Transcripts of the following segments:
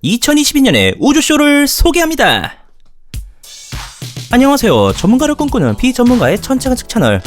2022년의 우주쇼를 소개합니다. 안녕하세요. 전문가를 꿈꾸는 비전문가의 천체관측 채널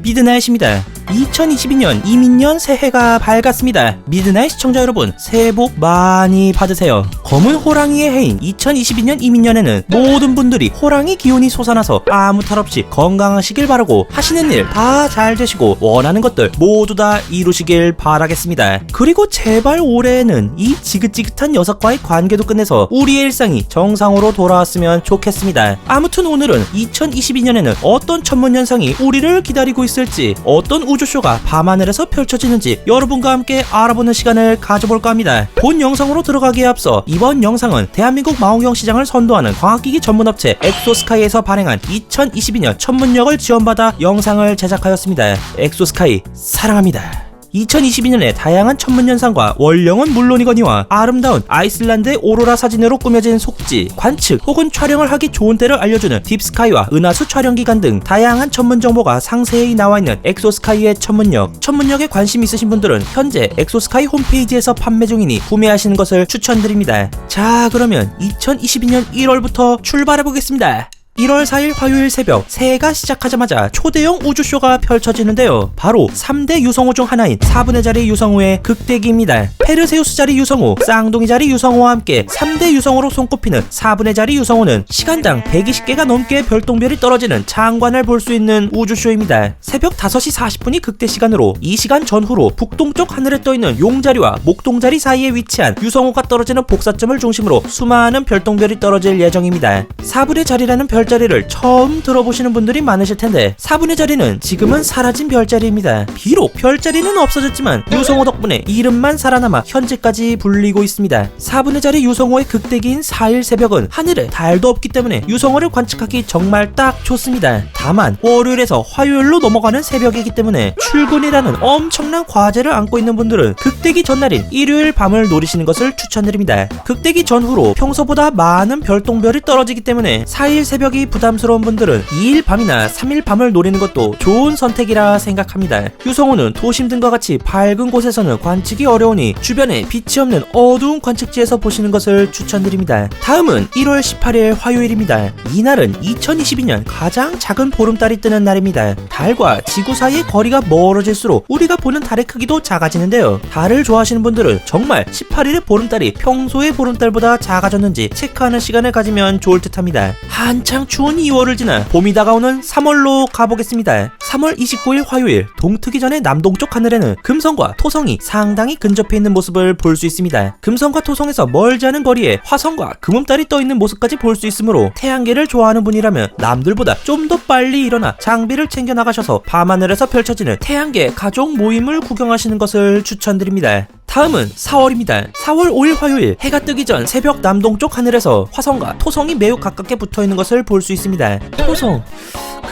미드나잇입니다. 2022년 이민년 새해가 밝았습니다. 미드나잇 시청자 여러분, 새해 복 많이 받으세요. 검은 호랑이의 해인 2022년 이민년에는 모든 분들이 호랑이 기운이 솟아나서 아무 탈 없이 건강하시길 바라고, 하시는 일 다 잘 되시고 원하는 것들 모두 다 이루시길 바라겠습니다. 그리고 제발 올해에는 이 지긋지긋한 녀석과의 관계도 끝내서 우리의 일상이 정상으로 돌아왔으면 좋겠습니다. 아무튼 오늘은 2022년에는 어떤 천문현상이 우리를 기다리고 있을지, 어떤 우주쇼가 밤하늘에서 펼쳐지는지 여러분과 함께 알아보는 시간을 가져볼까 합니다. 본 영상으로 들어가기에 앞서 이번 영상은 대한민국 망원경 시장을 선도하는 광학기기 전문업체 엑소스카이에서 발행한 2022년 천문력을 지원받아 영상을 제작하였습니다. 엑소스카이 사랑합니다. 2022년에 다양한 천문현상과 원령은 물론이거니와 아름다운 아이슬란드의 오로라 사진으로 꾸며진 속지, 관측 혹은 촬영을 하기 좋은 때를 알려주는 딥스카이와 은하수 촬영기간 등 다양한 천문정보가 상세히 나와있는 엑소스카이의 천문력에 관심 있으신 분들은 현재 엑소스카이 홈페이지에서 판매 중이니 구매하시는 것을 추천드립니다. 자, 그러면 2022년 1월부터 출발해보겠습니다. 1월 4일 화요일 새벽, 새해가 시작하자마자 초대형 우주쇼가 펼쳐지는데요. 바로 3대 유성호 중 하나인 4분의 자리 유성호의 극대기입니다. 페르세우스 자리 유성호, 쌍둥이 자리 유성호와 함께 3대 유성호로 손꼽히는 4분의 자리 유성호는 시간당 120개가 넘게 별똥별이 떨어지는 장관을 볼 수 있는 우주쇼입니다. 새벽 5시 40분이 극대 시간으로, 이 시간 전후로 북동쪽 하늘에 떠있는 용자리와 목동자리 사이에 위치한 유성호가 떨어지는 복사점을 중심으로 수많은 별똥별이 떨어질 예정입니다. 4분의 자리라는 별자리를 처음 들어보시는 분들이 많으실 텐데, 4분의 자리는 지금은 사라진 별자리입니다. 비록 별자리는 없어졌지만 유성호 덕분에 이름만 살아남아 현재까지 불리고 있습니다. 4분의 자리 유성호의 극대기인 4일 새벽은 하늘에 달도 없기 때문에 유성호를 관측하기 정말 딱 좋습니다. 다만 월요일에서 화요일로 넘어가는 새벽이기 때문에 출근이라는 엄청난 과제를 안고 있는 분들은 극대기 전날인 일요일 밤을 노리시는 것을 추천드립니다. 극대기 전후로 평소보다 많은 별똥별이 떨어지기 때문에 4일 새벽이 부담스러운 분들은 2일 밤이나 3일 밤을 노리는 것도 좋은 선택이라 생각합니다. 유성호는 도심 등과 같이 밝은 곳에서는 관측이 어려우니 주변에 빛이 없는 어두운 관측지에서 보시는 것을 추천드립니다. 다음은 1월 18일 화요일입니다. 이날은 2022년 가장 작은 보름달이 뜨는 날입니다. 달과 지구 사이의 거리가 멀어질수록 우리가 보는 달의 크기도 작아지는데요. 달을 좋아하시는 분들은 정말 18일의 보름달이 평소의 보름달보다 작아졌는지 체크하는 시간을 가지면 좋을 듯합니다. 한창 추운 2월을 지나 봄이 다가오는 3월로 가보겠습니다. 3월 29일 화요일, 동트기 전에 남동쪽 하늘에는 금성과 토성이 상당히 근접해 있는 모습을 볼 수 있습니다. 금성과 토성에서 멀지 않은 거리에 화성과 금음달이 떠 있는 모습까지 볼 수 있으므로 태양계를 좋아하는 분이라면 남들보다 좀 더 빨리 일어나 장비를 챙겨 나가셔서 밤하늘에서 펼쳐지는 태양계 가족 모임을 구경하시는 것을 추천드립니다. 다음은 4월입니다. 4월 5일 화요일, 해가 뜨기 전 새벽 남동쪽 하늘에서 화성과 토성이 매우 가깝게 붙어있는 것을 볼 수 있습니다. 토성,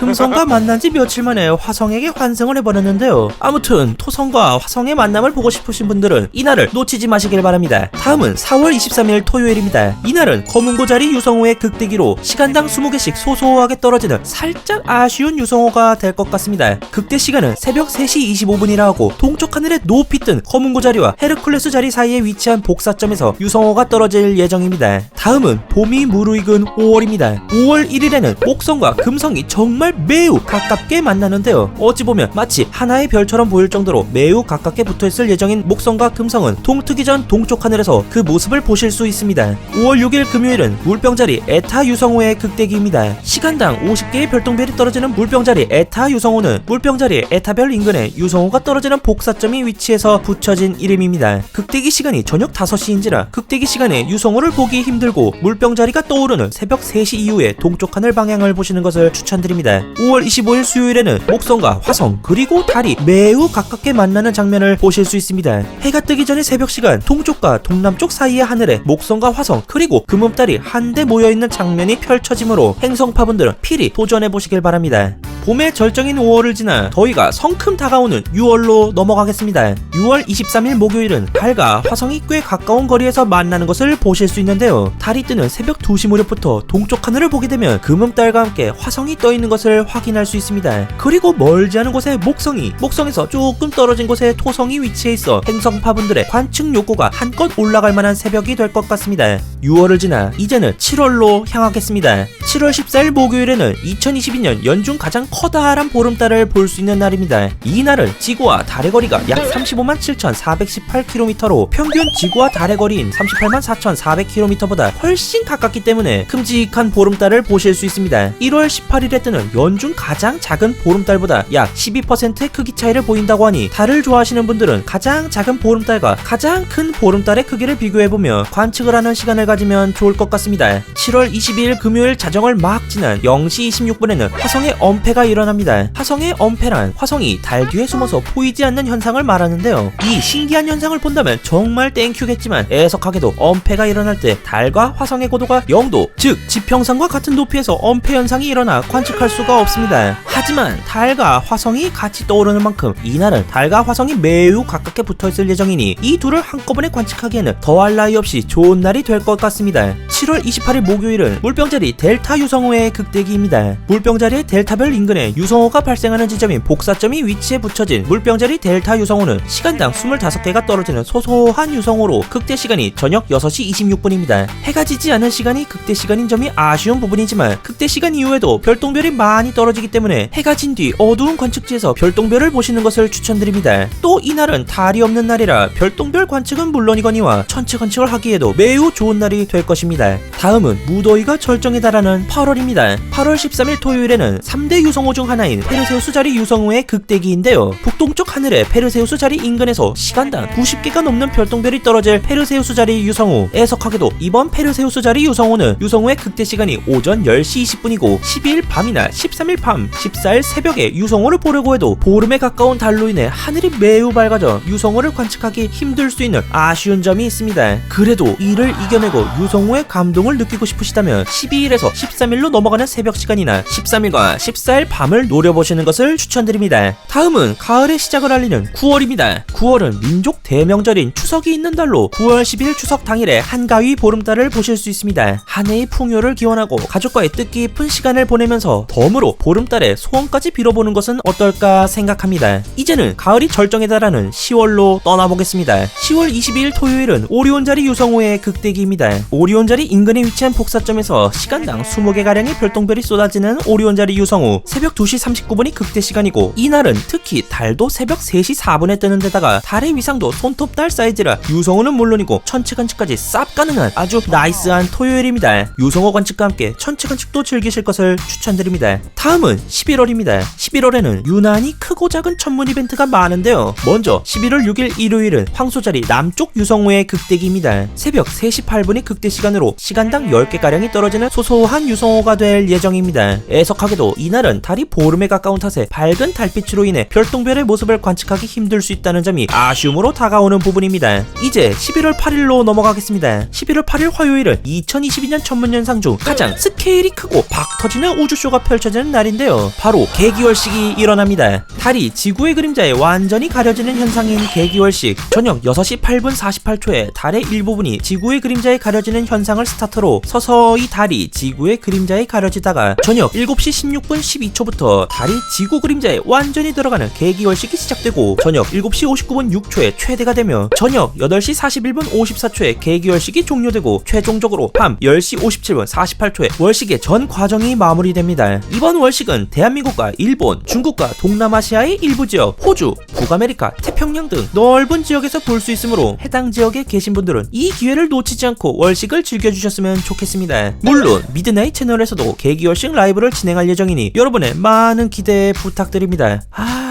금성과 만난 지 며칠 만에 화성에게 환승을 해버렸는데요. 아무튼 토성과 화성의 만남을 보고 싶으신 분들은 이날을 놓치지 마시길 바랍니다. 다음은 4월 23일 토요일입니다. 이날은 검은고자리 유성호의 극대기로 시간당 20개씩 소소하게 떨어지는 살짝 아쉬운 유성호가 될 것 같습니다. 극대 시간은 새벽 3시 25분이라 하고, 동쪽 하늘에 높이 뜬 검은고자리와 헤르큘레스 자리 사이에 위치한 복사점에서 유성호가 떨어질 예정입니다. 다음은 봄이 무르익은 5월입니다. 5월 1일에는 목성과 금성이 정말 매우 가깝게 만나는데요. 어찌 보면 마치 하나의 별처럼 보일 정도로 매우 가깝게 붙어있을 예정인 목성과 금성은 동트기 전 동쪽 하늘에서 그 모습을 보실 수 있습니다. 5월 6일 금요일은 물병자리 에타 유성호의 극대기입니다. 시간당 50개의 별똥별이 떨어지는 물병자리 에타 유성호는 물병자리 에타별 인근에 유성호가 떨어지는 복사점이 위치해서 붙여진 이름입니다. 극대기 시간이 저녁 5시인지라 극대기 시간에 유성호를 보기 힘들고 물병자리가 떠오르는 새벽 3시 이후에 동쪽 하늘 방향을 보시는 것을 추천드립니다. 5월 25일 수요일에는 목성과 화성 그리고 달이 매우 가깝게 만나는 장면을 보실 수 있습니다. 해가 뜨기 전의 새벽 시간, 동쪽과 동남쪽 사이의 하늘에 목성과 화성 그리고 금음달이 한데 모여있는 장면이 펼쳐지므로 행성파분들은 필히 도전해보시길 바랍니다. 봄의 절정인 5월을 지나 더위가 성큼 다가오는 6월로 넘어가겠습니다. 6월 23일 목요일은 달과 화성이 꽤 가까운 거리에서 만나는 것을 보실 수 있는데요. 달이 뜨는 새벽 2시 무렵부터 동쪽 하늘을 보게 되면 금음달과 함께 화성이 떠 있는 것을 확인할 수 있습니다. 그리고 멀지 않은 곳에 목성에서 조금 떨어진 곳에 토성이 위치해 있어 행성파분들의 관측 욕구가 한껏 올라갈 만한 새벽이 될 것 같습니다. 6월을 지나 이제는 7월로 향하겠습니다. 7월 14일 목요일에는 2022년 연중 가장 커다란 보름달을 볼 수 있는 날입니다. 이 날은 지구와 달의 거리가 약 35만 7,418km로 평균 지구와 달의 거리인 38만 4,400km보다 훨씬 가깝기 때문에 큼직한 보름달을 보실 수 있습니다. 1월 18일에 뜨는 연중 가장 작은 보름달보다 약 12%의 크기 차이를 보인다고 하니 달을 좋아하시는 분들은 가장 작은 보름달과 가장 큰 보름달의 크기를 비교해보며 관측을 하는 시간을 가지면 좋을 것 같습니다. 7월 22일 금요일 자정을 막 지난 0시 26분에는 화성의 엄폐가 일어납니다. 화성의 엄폐란 화성이 달 뒤에 숨어서 보이지 않는 현상을 말하는데요. 이 신기한 현상을 본다면 정말 땡큐겠지만 애석하게도 엄폐가 일어날 때 달과 화성의 고도가 0도, 즉 지평선과 같은 높이에서 엄폐 현상이 일어나 관측할 수가 없습니다. 하지만 달과 화성이 같이 떠오르는 만큼 이날은 달과 화성이 매우 가깝게 붙어있을 예정이니 이 둘을 한꺼번에 관측하기에는 더할 나위 없이 좋은 날이 될 것 같습니다. 7월 28일 목요일은 물병자리 델타 유성호의 극대기입니다. 물병자리의 델타별 인근에 유성호가 발생하는 지점인 복사점이 위치해 붙여진 물병자리 델타 유성호는 시간당 25개가 떨어지는 소소한 유성호로 극대 시간이 저녁 6시 26분입니다. 해가 지지 않은 시간이 극대 시간인 점이 아쉬운 부분이지만 극대 시간 이후에도 별똥별이 많이 떨어지기 때문에 해가 진 뒤 어두운 관측지에서 별똥별을 보시는 것을 추천드립니다. 또 이날은 달이 없는 날이라 별똥별 관측은 물론이거니와 천체 관측을 하기에도 매우 좋은 날이 될 것입니다. 다음은 무더위가 절정에 달하는 8월입니다. 8월 13일 토요일에는 3대 유성호 중 하나인 페르세우스 자리 유성호의 극대기인데요. 북동쪽 하늘에 페르세우스 자리 인근에서 시간당 90개가 넘는 별똥별이 떨어질 페르세우스 자리 유성호. 애석하게도 이번 페르세우스 자리 유성호는 유성호의 극대 시간이 오전 10시 20분이고 12일 밤이나 13일 밤, 14일 새벽에 유성호를 보려고 해도 보름에 가까운 달로 인해 하늘이 매우 밝아져 유성호를 관측하기 힘들 수 있는 아쉬운 점이 있습니다. 그래도 이를 이겨내고 유성호의 감동을 느끼고 싶으시다면 12일에서 13일로 넘어가는 새벽 시간이나 13일과 14일 밤을 노려보시는 것을 추천드립니다. 다음은 가을의 시작을 알리는 9월입니다. 9월은 민족 대명절인 추석이 있는 달로 9월 10일 추석 당일에 한가위 보름달을 보실 수 있습니다. 한 해의 풍요를 기원하고 가족과의 뜻깊은 시간을 보내면서 덤으로 보름달의 소원까지 빌어보는 것은 어떨까 생각합니다. 이제는 가을이 절정에 달하는 10월로 떠나보겠습니다. 10월 22일 토요일은 오리온자리 유성호의 극대기입니다. 오리온자리 인근에 위치한 복사점에서 시간당 20개가량의 별똥별이 쏟아지는 오리온자리 유성호. 새벽 2시 39분이 극대 시간이고 이날은 특히 달도 새벽 3시 4분에 뜨는 데다가 달의 위상도 손톱달 사이즈라 유성호는 물론이고 천체 관측까지 쌉 가능한 아주 나이스한 토요일입니다. 유성호 관측과 함께 천체 관측도 즐기실 것을 추천드립니다. 다음은 11월입니다. 11월에는 유난히 크고 작은 천문 이벤트가 많은데요. 먼저 11월 6일 일요일은 황소자리 남쪽 유성호의 극대기입니다. 새벽 3시 8분이 극대 시간으로 시간당 10개가량이 떨어지는 소소한 유성호가 될 예정입니다. 애석하게도 이날은 달이 보름에 가까운 탓에 밝은 달빛으로 인해 별똥별의 모습을 관측하기 힘들 수 있다는 점이 아쉬움으로 다가오는 부분입니다. 이제 11월 8일로 넘어가겠습니다. 11월 8일 화요일은 2022년 천문현상 중 가장 스케일이 크고 박 터지는 우주쇼가 펼쳐지는 날인데요. 바로 개기월식이 일어납니다. 달이 지구의 그림자에 완전히 가려지는 현상인 개기월식. 저녁 6시 8분 48초에 달의 일부분이 지구의 그림자에 가려지는 현상을 스타트로 서서히 달이 지구의 그림자에 가려지다가 저녁 7시 16분 12초부터 달이 지구 그림자에 완전히 들어가는 개기월식이 시작되고 저녁 7시 59분 6초에 최대가 되며 저녁 8시 41분 54초에 개기월식이 종료되고 최종적으로 밤 10시 57분 48초에 월식의 전 과정이 마무리됩니다. 이번 월식은 대한민국과 일본, 중국과 동남아시아의 일부 지역, 호주, 북아메리카, 태평양 등 넓은 지역에서 볼 수 있으므로 해당 지역에 계신 분들은 이 기회를 놓치지 않고 월식을 즐겨주셨으면 좋겠습니다. 물론 미드나잇 채널에서도 개기월식 라이브를 진행할 예정이니 여러분의 많은 기대 부탁드립니다.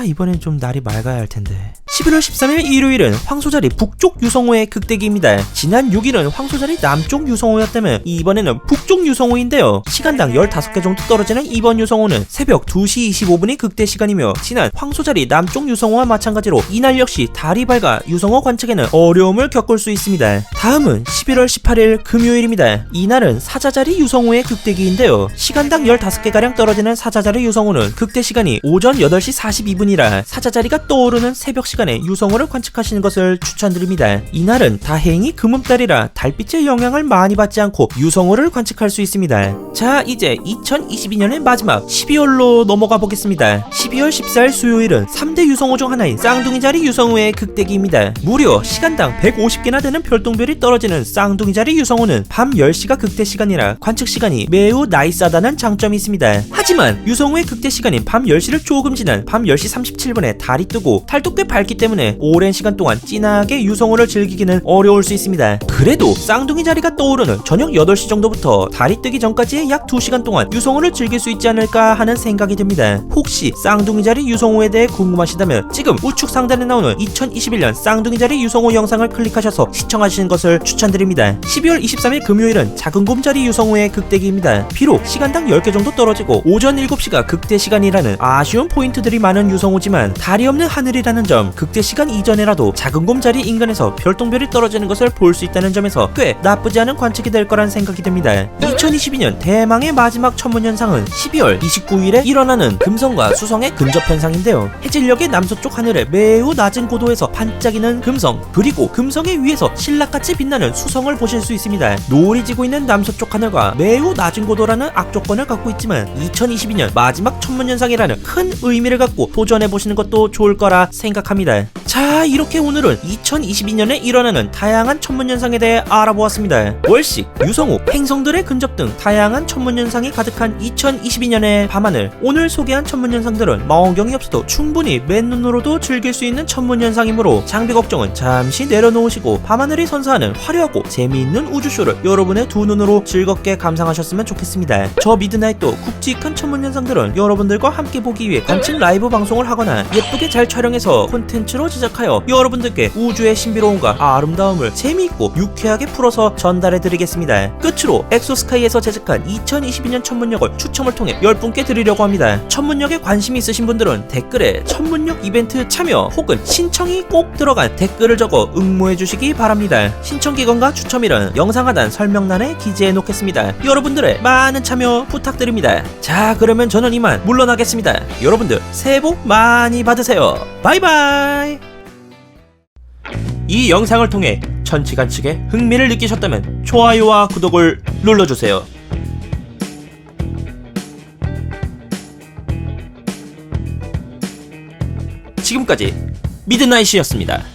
이번엔 좀 날이 맑아야 할 텐데. 11월 13일 일요일은 황소자리 북쪽 유성호의 극대기입니다. 지난 6일은 황소자리 남쪽 유성호였다면 이번에는 북쪽 유성호인데요. 시간당 15개 정도 떨어지는 이번 유성호는 새벽 2시 25분이 극대 시간이며 지난 황소자리 남쪽 유성호와 마찬가지로 이날 역시 달이 밝아 유성호 관측에는 어려움을 겪을 수 있습니다. 다음은 11월 18일 금요일입니다. 이날은 사자자리 유성호의 극대기인데요. 시간당 15개가량 떨어지는 사자자리 유성호는 극대 시간이 오전 8시 42분이라 사자자리가 떠오르는 새벽 시간에 유성호를 관측하시는 것을 추천드립니다. 이날은 다행히 금음달이라 달빛의 영향을 많이 받지 않고 유성호를 관측할 수 있습니다. 자, 이제 2022년의 마지막 12월로 넘어가 보겠습니다. 12월 14일 수요일은 3대 유성호 중 하나인 쌍둥이자리 유성호의 극대기입니다. 무려 시간당 150개나 되는 별똥별이 떨어지는 쌍둥이자리 유성호는 밤 10시가 극대 시간이라 관측 시간이 매우 나이스하다는 장점이 있습니다. 하지만 유성호의 극대 시간인 밤 10시를 조금 지난 밤 10시 37분에 달이 뜨고 달도 꽤 밝기 때문에 오랜 시간 동안 진하게 유성호를 즐기기는 어려울 수 있습니다. 그래도 쌍둥이 자리가 떠오르는 저녁 8시 정도부터 달이 뜨기 전까지의 약 2시간 동안 유성호를 즐길 수 있지 않을까 하는 생각이 듭니다. 혹시 쌍둥이 자리 유성호에 대해 궁금하시다면 지금 우측 상단에 나오는 2021년 쌍둥이 자리 유성호 영상을 클릭하셔서 시청하시는 것을 추천드립니다. 12월 23일 금요일은 작은 곰자리 유성호의 극대기입니다. 비록 시간당 10개 정도 떨어지고 오전 7시가 극대 시간이라는 아쉬운 포인트들이 많은 유성호지만 달이 없는 하늘이라는 점, 극대 시간 이전에라도 작은 곰자리 인근에서 별똥별이 떨어지는 것을 볼 수 있다는 점에서 꽤 나쁘지 않은 관측이 될 거란 생각이 듭니다. 2022년 대망의 마지막 천문현상은 12월 29일에 일어나는 금성과 수성의 근접 현상인데요. 해질녘의 남서쪽 하늘에 매우 낮은 고도에서 반짝이는 금성, 그리고 금성의 위에서 신락같이 빛나는 수성을 보실 수 있습니다. 노을이 지고 있는 남서쪽 하늘과 매우 낮은 고도라는 악조건을 갖고 있지만 2022년 마지막 천문현상이라는 큰 의미를 갖고 도전해보시는 것도 좋을 거라 생각합니다. 자, 이렇게 오늘은 2022년에 일어나는 다양한 천문현상에 대해 알아보았습니다. 월식, 유성호, 행성들의 근접 등 다양한 천문현상이 가득한 2022년의 밤하늘. 오늘 소개한 천문현상들은 망원경이 없어도 충분히 맨눈으로도 즐길 수 있는 천문현상이므로 장비 걱정은 잠시 내려놓으시고 밤하늘이 선사하는 화려하고 재미있는 우주쇼를 여러분의 두 눈으로 즐겁게 감상하셨으면 좋겠습니다. 저 미드나잇도 굵직한 천문현상들은 여러분들과 함께 보기 위해 관측 라이브 방송을 하거나 예쁘게 잘 촬영해서 콘텐츠로 제작하여 여러분들께 우주의 신비로움과 아름다움을 재미있고 유쾌하게 풀어서 전달해드리겠습니다. 끝으로 엑소스카이에서 제작한 2022년 천문역을 추첨을 통해 10분께 드리려고 합니다. 천문역에 관심이 있으신 분들은 댓글에 천문역 이벤트 참여 혹은 신청이 꼭 들어간 댓글을 적어 응모해주시기 바랍니다. 신청기간과 추첨일은 영상 하단 설명란에 기재해 놓겠습니다. 여러분들의 많은 참여 부탁드립니다. 자, 그러면 저는 이만 물러나겠습니다. 여러분들 새해 복 많이 받으세요. 바이바이. 이 영상을 통해 천치관측에 흥미를 느끼셨다면 좋아요와 구독을 눌러주세요. 지금까지 미드나잇이었습니다.